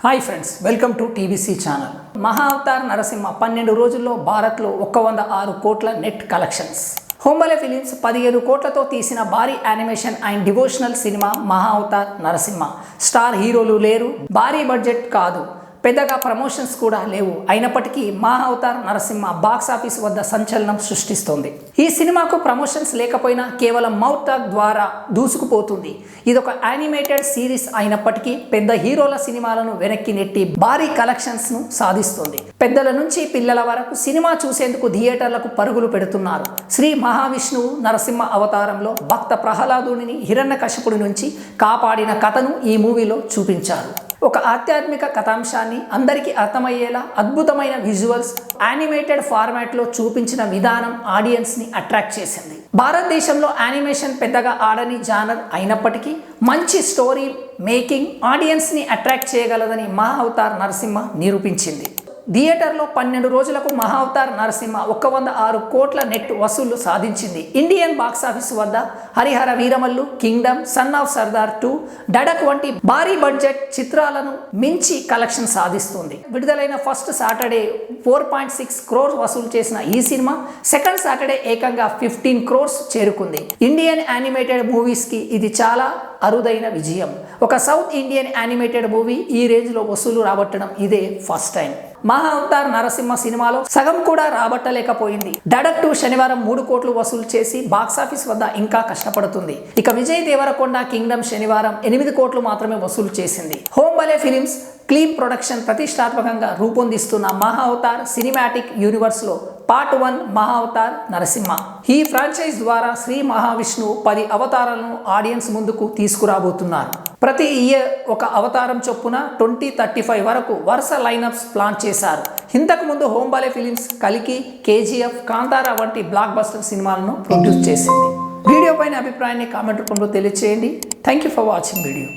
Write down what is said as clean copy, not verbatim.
Hi friends, welcome to TVC channel. మహా Avatar Narasimha 12 రోజుల్లో భారత్లో 106 కోట్ల నెట్ కలెక్షన్స్. హోంబలే ఫిలిమ్స్ 15 కోట్లతో తీసిన భారీ యానిమేషన్ అండ్ డివోషనల్ సినిమా మహా అవతార్ నరసింహ. స్టార్ హీరోలు లేరు, భారీ బడ్జెట్ కాదు, పెద్దగా ప్రమోషన్స్ కూడా లేవు. అయినప్పటికీ మహా అవతార్ నరసింహ బాక్స్ ఆఫీస్ వద్ద సంచలనం సృష్టిస్తోంది. ఈ సినిమాకు ప్రమోషన్స్ లేకపోయినా కేవలం మౌత్ టాక్ ద్వారా దూసుకుపోతుంది. ఇదొక యానిమేటెడ్ సిరీస్ అయినప్పటికీ పెద్ద హీరోల సినిమాలను వెనక్కి నెట్టి భారీ కలెక్షన్స్ ను సాధిస్తుంది. పెద్దల నుంచి పిల్లల వరకు సినిమా చూసేందుకు థియేటర్లకు పరుగులు పెడుతున్నారు. శ్రీ మహావిష్ణువు నరసింహ అవతారంలో భక్త ప్రహ్లాదుని హిరణ్యకశిపుడి నుంచి కాపాడిన కథను ఈ మూవీలో చూపించారు. ఒక ఆధ్యాత్మిక కథాంశాన్ని అందరికీ అర్థమయ్యేలా అద్భుతమైన విజువల్స్, యానిమేటెడ్ ఫార్మాట్లో చూపించిన విధానం ఆడియన్స్ని అట్రాక్ట్ చేసింది. భారతదేశంలో యానిమేషన్ పెద్దగా ఆడని జానర్ అయినప్పటికీ మంచి స్టోరీ మేకింగ్ ఆడియన్స్ని అట్రాక్ట్ చేయగలదని మహా అవతార్ నరసింహ నిరూపించింది. థియేటర్లో 12 రోజులకు మహా అవతార్ నరసింహ 106 కోట్ల నెట్ వసూళ్లు సాధించింది. ఇండియన్ బాక్స్ ఆఫీస్ వద్ద Harihara Veeramallu, Kingdom, son of Sardar 2, డడక్ వంటి భారీ బడ్జెట్ చిత్రాలను మించి కలెక్షన్ సాధిస్తుంది. విడుదలైన ఫస్ట్ సాటర్డే 4.6 crores వసూలు చేసిన ఈ సినిమా సెకండ్ సాటర్డే ఏకంగా 15 crores చేరుకుంది. ఇండియన్ యానిమేటెడ్ మూవీస్కి ఇది చాలా అరుదైన విజయం. ఒక సౌత్ ఇండియన్ యానిమేటెడ్ మూవీ ఈ రేంజ్లో వసూలు రాబట్టడం ఇదే ఫస్ట్ టైం. మహా అవతార్ నరసింహ సినిమాలో సగం కూడా రాబట్టలేకపోయింది. డడక్ 2 శనివారం 3 కోట్లు వసూలు చేసి బాక్సాఫీస్ వద్ద ఇంకా కష్టపడుతుంది. ఇక విజయ్ దేవరకొండ కింగ్డమ్ శనివారం 8 కోట్లు మాత్రమే వసూలు చేసింది. హోంబలే ఫిలిమ్స్ క్లీన్ ప్రొడక్షన్ ప్రతిష్టాత్మకంగా రూపొందిస్తున్న మహా అవతార్ సినిమాటిక్ యూనివర్స్ లో పార్ట్ 1 మహా అవతార్ నరసింహ. ఈ ఫ్రాంచైజ్ ద్వారా శ్రీ మహావిష్ణువు 10 అవతారాలను ఆడియన్స్ ముందుకు తీసుకురాబోతున్నారు. ప్రతి ఇయర్ ఒక అవతారం చొప్పున 2035 వరకు వరుస లైనప్స్ ప్లాన్ చేశారు. ఇంతకు ముందు హోంబలే ఫిలిమ్స్ కల్కి, కేజీఎఫ్, కాంతారా వంటి బ్లాక్ బస్టర్ సినిమాలను ప్రొడ్యూస్ చేసింది. వీడియో పైన అభిప్రాయాన్ని కామెంట్ రూపంలో తెలియజేయండి. Thank you for watching video.